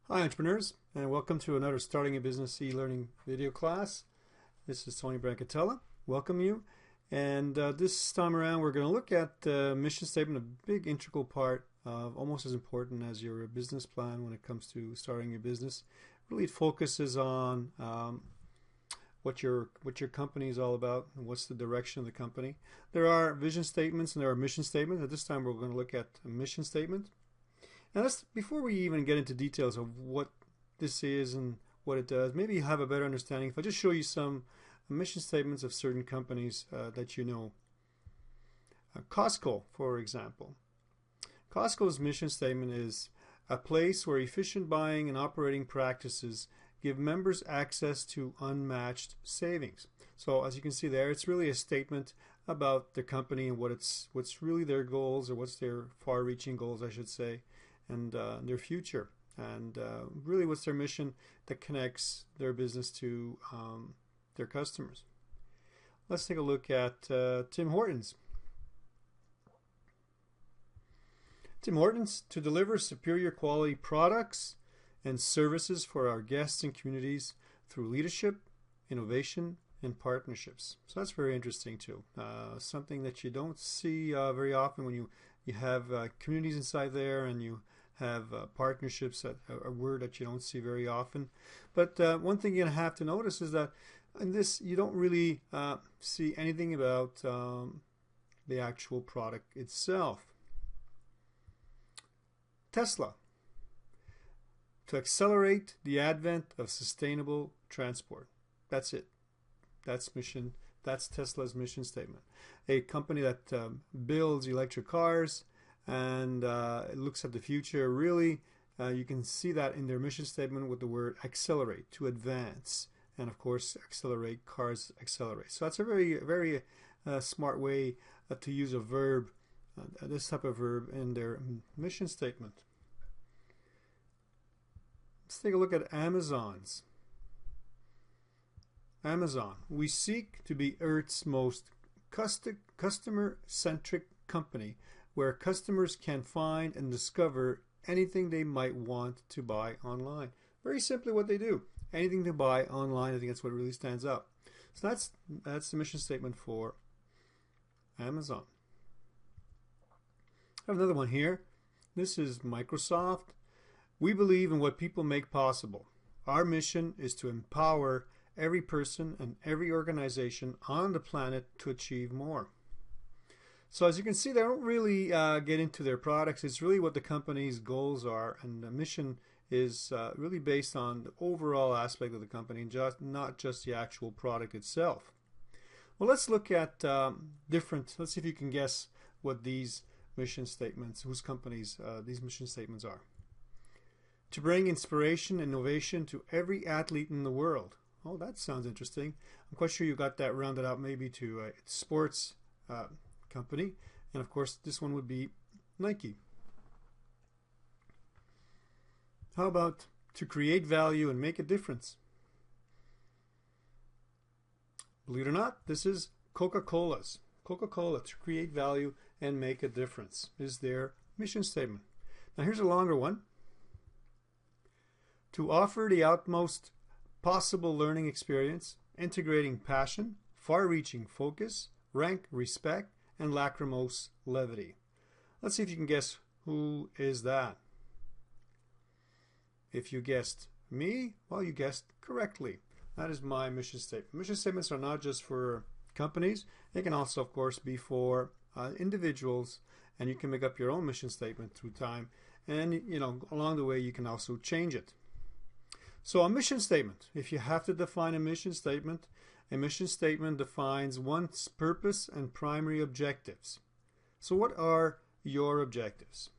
Hi entrepreneurs, and welcome to another Starting a Business e-learning video class. This is Tony Brancatella. Welcome you. And this time around we're going to look at the mission statement, a big integral part of almost as important as your business plan when it comes to starting your business. Really it focuses on what your company is all about and what's the direction of the company. There are vision statements and there are mission statements. At this time we're going to look at a mission statement. Now, before we even get into details of what this is and what it does, maybe you have a better understanding if I just show you some mission statements of certain companies that you know. Costco, for example. Costco's mission statement is a place where efficient buying and operating practices give members access to unmatched savings. So as you can see there, it's really a statement about the company and what's really their goals, or what's their far-reaching goals, I should say, and their future, and really what's their mission that connects their business to their customers. Let's take a look at Tim Hortons. Tim Hortons, to deliver superior quality products and services for our guests and communities through leadership, innovation, and partnerships. So that's very interesting too. Something that you don't see very often when you have communities inside there, and you have partnerships, that a word that you don't see very often. But one thing you're going to have to notice is that in this you don't really see anything about the actual product itself. Tesla, to accelerate the advent of sustainable transport. That's it. That's Tesla's mission statement. A company that builds electric cars and it looks at the future. Really, you can see that in their mission statement with the word accelerate, to advance, and of course accelerate, cars accelerate. So that's a very smart way to use a verb, this type of verb, in their mission statement. Let's take a look at Amazon's. Amazon, we seek to be Earth's most customer-centric company, where customers can find and discover anything they might want to buy online. Very simply what they do. Anything to buy online, I think that's what really stands out. So that's the mission statement for Amazon. I have another one here. This is Microsoft. We believe in what people make possible. Our mission is to empower every person and every organization on the planet to achieve more. So as you can see, they don't really get into their products. It's really what the company's goals are, and the mission is really based on the overall aspect of the company, not just the actual product itself. Well, let's look at let's see if you can guess what these mission statements, whose companies these mission statements are. To bring inspiration and innovation to every athlete in the world. Oh, that sounds interesting. I'm quite sure you got that rounded out maybe to a sports company, and of course this one would be Nike. How about to create value and make a difference? Believe it or not, this is Coca-Cola's. Coca-Cola, to create value and make a difference, is their mission statement. Now here's a longer one. To offer the utmost possible learning experience, integrating passion, far-reaching focus, rank, respect, and lachrymose levity. Let's see if you can guess who is that. If you guessed me, well, you guessed correctly. That is my mission statement. Mission statements are not just for companies. They can also, of course, be for individuals, and you can make up your own mission statement through time. And, you know, along the way, you can also change it. So a mission statement, if you have to define a mission statement defines one's purpose and primary objectives. So what are your objectives?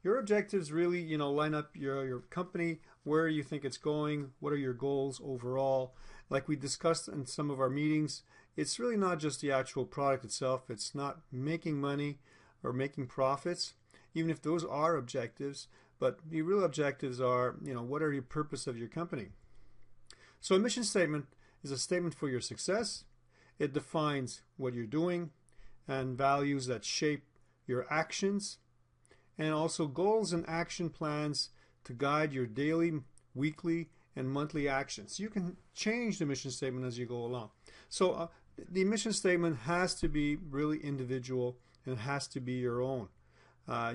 Your objectives really, you know, line up your company, where you think it's going, what are your goals overall. Like we discussed in some of our meetings, it's really not just the actual product itself. It's not making money or making profits, even if those are objectives. But the real objectives are, you know, what are your purpose of your company? So a mission statement is a statement for your success. It defines what you're doing and values that shape your actions, and also goals and action plans to guide your daily, weekly, and monthly actions. You can change the mission statement as you go along. So the mission statement has to be really individual, and it has to be your own.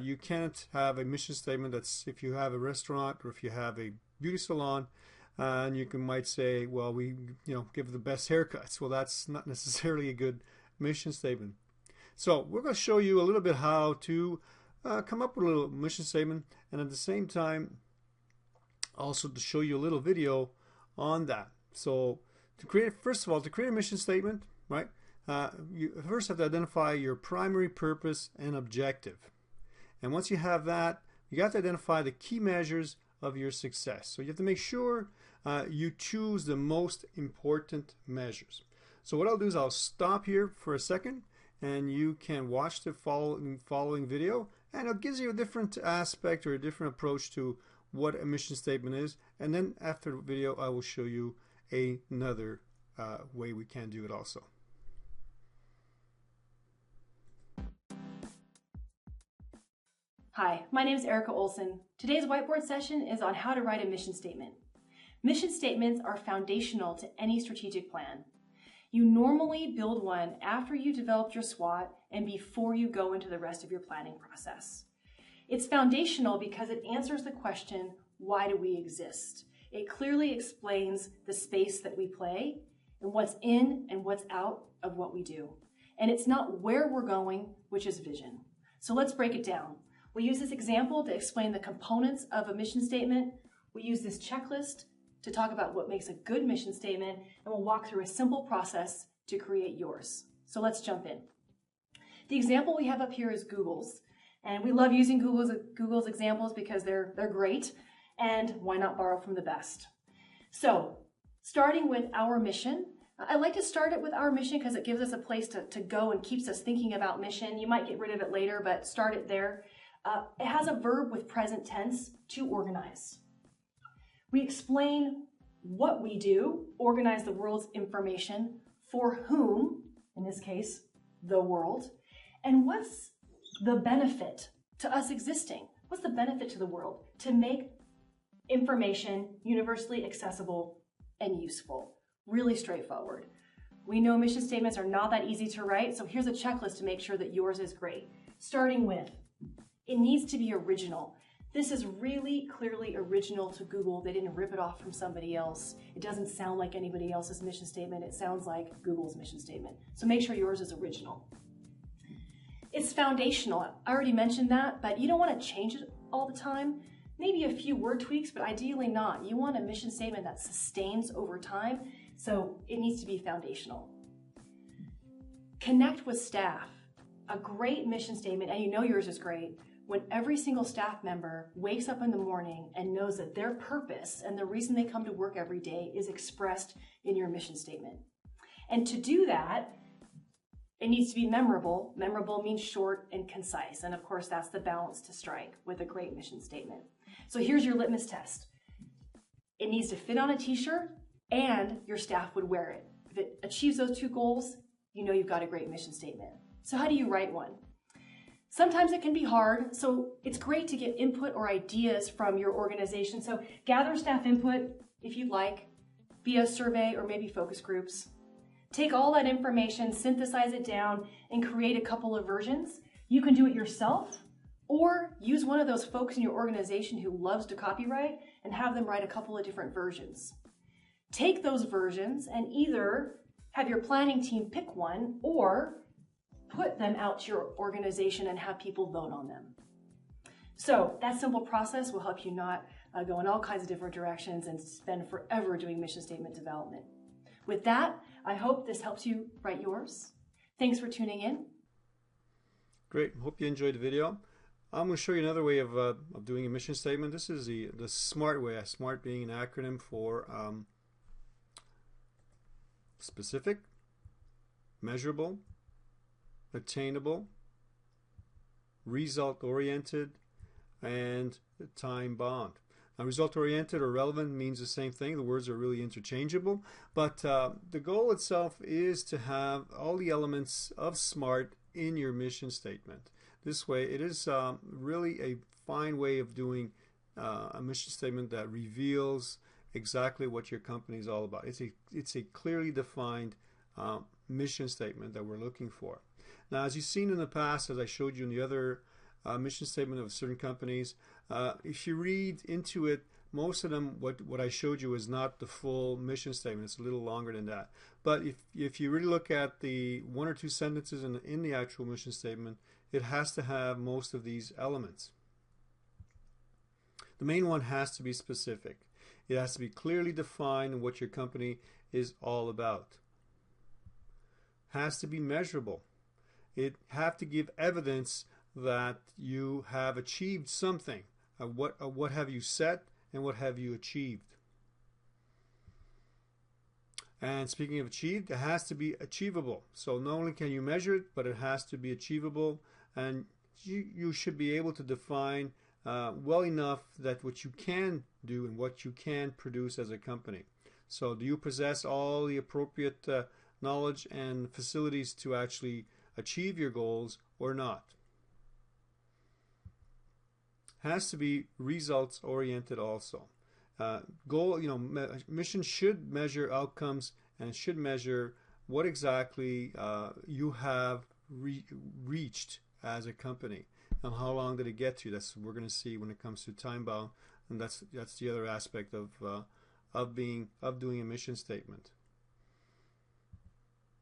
You can't have a mission statement that's, if you have a restaurant or if you have a beauty salon, and you might say, well, we give the best haircuts. Well, that's not necessarily a good mission statement. So we're going to show you a little bit how to come up with a little mission statement, and at the same time also to show you a little video on that. So first of all, to create a mission statement, right, you first have to identify your primary purpose and objective. And once you have that, you have to identify the key measures of your success. So you have to make sure you choose the most important measures. So what I'll do is I'll stop here for a second, and you can watch the following video, and it gives you a different aspect or a different approach to what a mission statement is. And then after the video, I will show you another way we can do it also. Hi, my name is Erica Olson. Today's whiteboard session is on how to write a mission statement. Mission statements are foundational to any strategic plan. You normally build one after you developed your SWOT and before you go into the rest of your planning process. It's foundational because it answers the question, why do we exist? It clearly explains the space that we play and what's in and what's out of what we do. And it's not where we're going, which is vision. So let's break it down. We use this example to explain the components of a mission statement. We use this checklist to talk about what makes a good mission statement, and we'll walk through a simple process to create yours. So let's jump in. The example we have up here is Google's, and we love using Google's examples because they're great, and why not borrow from the best? So starting with our mission, I like to start it with our mission because it gives us a place to go and keeps us thinking about mission. You might get rid of it later, but start it there. It has a verb with present tense, to organize. We explain what we do, organize the world's information, for whom, in this case, the world, and what's the benefit to us existing? What's the benefit to the world? To make information universally accessible and useful. Really straightforward. We know mission statements are not that easy to write, so here's a checklist to make sure that yours is great. Starting with, it needs to be original. This is really clearly original to Google. They didn't rip it off from somebody else. It doesn't sound like anybody else's mission statement. It sounds like Google's mission statement. So make sure yours is original. It's foundational. I already mentioned that, but you don't want to change it all the time. Maybe a few word tweaks, but ideally not. You want a mission statement that sustains over time, so it needs to be foundational. Connect with staff. A great mission statement, and you know yours is great, when every single staff member wakes up in the morning and knows that their purpose and the reason they come to work every day is expressed in your mission statement. And to do that, it needs to be memorable. Memorable means short and concise. And of course, that's the balance to strike with a great mission statement. So here's your litmus test. It needs to fit on a t-shirt and your staff would wear it. If it achieves those two goals, you know you've got a great mission statement. So how do you write one? Sometimes it can be hard, so it's great to get input or ideas from your organization. So gather staff input, if you'd like, via survey or maybe focus groups. Take all that information, synthesize it down, and create a couple of versions. You can do it yourself, or use one of those folks in your organization who loves to copyright and have them write a couple of different versions. Take those versions and either have your planning team pick one or put them out to your organization and have people vote on them. So that simple process will help you not go in all kinds of different directions and spend forever doing mission statement development. With that, I hope this helps you write yours. Thanks for tuning in. Great. Hope you enjoyed the video. I'm going to show you another way of doing a mission statement. This is the SMART way. SMART being an acronym for specific, measurable, attainable, result-oriented, and time-bound. Now, result-oriented or relevant means the same thing. The words are really interchangeable, but the goal itself is to have all the elements of SMART in your mission statement. This way, it is really a fine way of doing a mission statement that reveals exactly what your company is all about. It's a clearly defined mission statement that we're looking for. Now, as you've seen in the past, as I showed you in the other mission statement of certain companies, if you read into it, most of them, what I showed you is not the full mission statement. It's a little longer than that. But if you really look at the one or two sentences in the actual mission statement, it has to have most of these elements. The main one has to be specific. It has to be clearly defined what your company is all about. Has to be measurable. It have to give evidence that you have achieved something. What have you set and what have you achieved? And speaking of achieved, it has to be achievable. So not only can you measure it, but it has to be achievable, and you should be able to define well enough that what you can do and what you can produce as a company. So do you possess all the appropriate knowledge and facilities to actually achieve your goals or not? Has to be results oriented also. Mission should measure outcomes and should measure what exactly you have reached as a company and how long did it get to. That's what we're going to see when it comes to time bound, and that's the other aspect of doing a mission statement.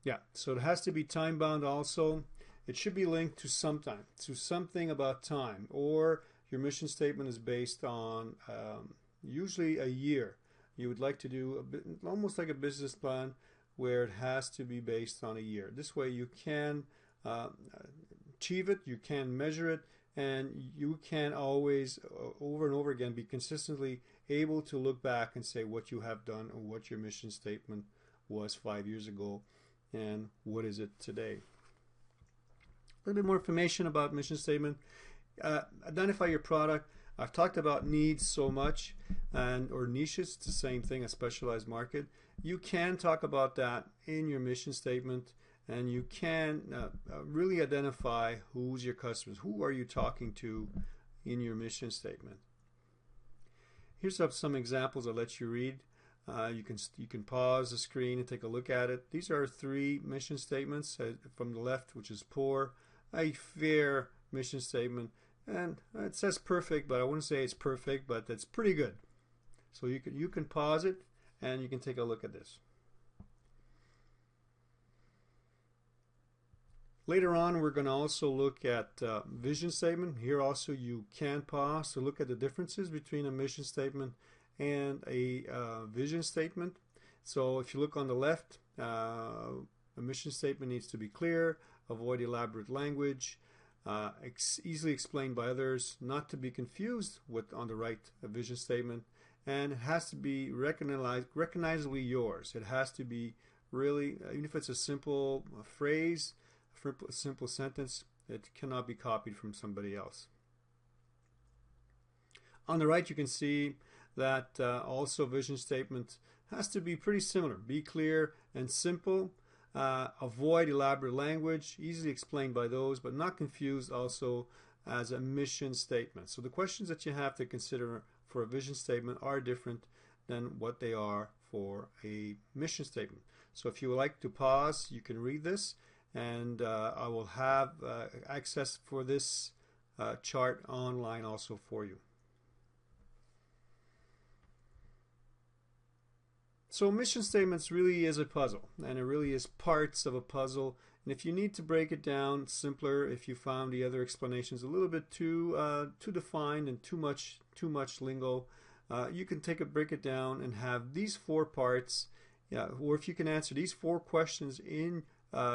Yeah, so it has to be time bound also. It should be linked to something about time, or your mission statement is based on usually a year. You would like to do almost like a business plan where it has to be based on a year. This way you can achieve it, you can measure it, and you can always, over and over again, be consistently able to look back and say what you have done or what your mission statement was 5 years ago and what is it today. A little bit more information about mission statement. Identify your product. I've talked about needs so much, or niches. It's the same thing, a specialized market. You can talk about that in your mission statement, and you can really identify who's your customers. Who are you talking to in your mission statement? Here's some examples I'll let you read. You can pause the screen and take a look at it. These are 3 mission statements from the left, which is poor, a fair mission statement, and it says perfect, but I wouldn't say it's perfect, but it's pretty good. So you can pause it and you can take a look at this. Later on, we're going to also look at vision statement. Here also you can pause to look at the differences between a mission statement and a vision statement. So if you look on the left, a mission statement needs to be clear, avoid elaborate language, easily explained by others, not to be confused with on the right, a vision statement, and it has to be recognizably yours. It has to be really, even if it's a simple phrase, a simple sentence, it cannot be copied from somebody else. On the right, you can see that also vision statement has to be pretty similar. Be clear and simple. Avoid elaborate language, easily explained by those, but not confused also as a mission statement. So the questions that you have to consider for a vision statement are different than what they are for a mission statement. So if you would like to pause, you can read this, and I will have access for this chart online also for you. So mission statements really is a puzzle, and it really is parts of a puzzle. And if you need to break it down simpler, if you found the other explanations a little bit too defined and too much lingo, you can break it down and have these 4 parts. Yeah, or if you can answer these 4 questions in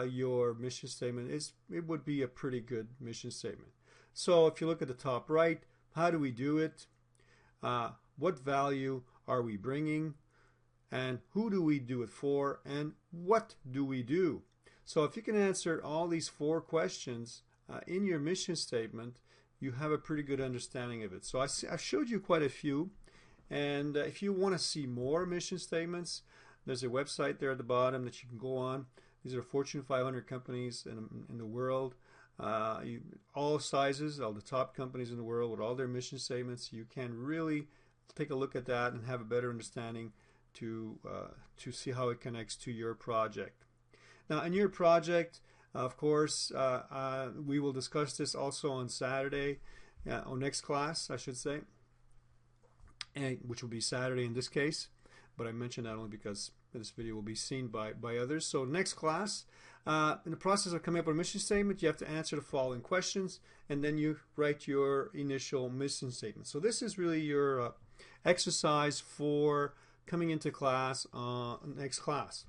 your mission statement, it would be a pretty good mission statement. So if you look at the top right, how do we do it? What value are we bringing? And who do we do it for? And what do we do? So if you can answer all these 4 questions in your mission statement, you have a pretty good understanding of it. So I showed you quite a few. And if you want to see more mission statements, there's a website there at the bottom that you can go on. These are Fortune 500 companies in the world. all sizes, all the top companies in the world with all their mission statements. You can really take a look at that and have a better understanding to see how it connects to your project. Now, in your project, of course, we will discuss this also on Saturday, or next class, I should say, which will be Saturday in this case. But I mention that only because this video will be seen by others. So next class, in the process of coming up with a mission statement, you have to answer the following questions, and then you write your initial mission statement. So this is really your exercise for coming into class next class.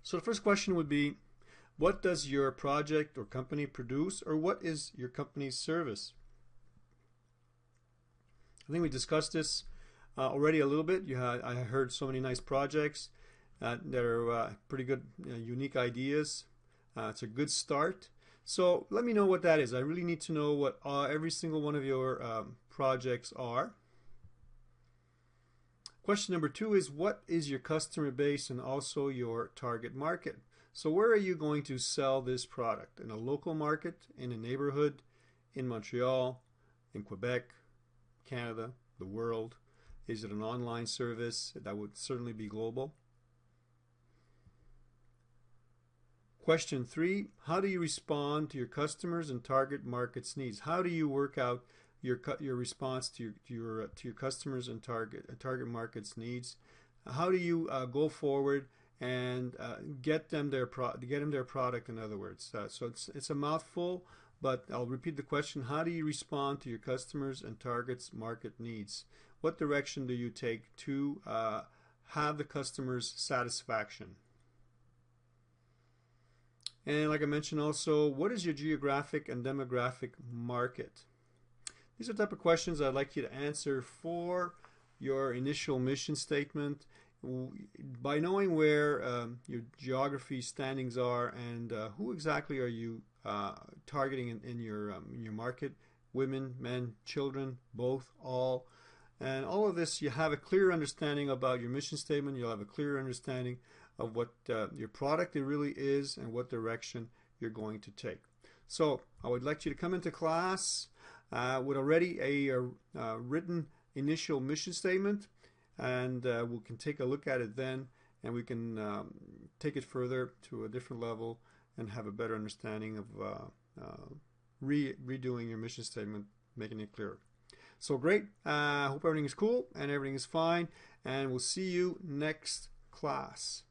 So the first question would be, what does your project or company produce, or what is your company's service? I think we discussed this already a little bit. I heard so many nice projects that are pretty good, unique ideas. It's a good start. So let me know what that is. I really need to know what every single one of your projects are. Question number 2 is, what is your customer base and also your target market? So where are you going to sell this product? In a local market, in a neighborhood, in Montreal, in Quebec, Canada, the world? Is it an online service? That would certainly be global. Question 3, how do you respond to your customers and target markets needs? How do you work out your response to your customers and target markets needs? How do you go forward and get them their product? In other words, so it's a mouthful, but I'll repeat the question: how do you respond to your customers and targets market needs? What direction do you take to have the customer's satisfaction? And like I mentioned also, what is your geographic and demographic market? These are the type of questions I'd like you to answer for your initial mission statement. By knowing where your geography standings are and who exactly are you targeting in your market, women, men, children, both, all, and all of this, you have a clear understanding about your mission statement. You'll have a clear understanding of what your product it really is and what direction you're going to take. So I would like you to come into class with already a written initial mission statement, and we can take a look at it then, and we can take it further to a different level and have a better understanding of redoing your mission statement, making it clearer. So great. Hope everything is cool and everything is fine, and we'll see you next class.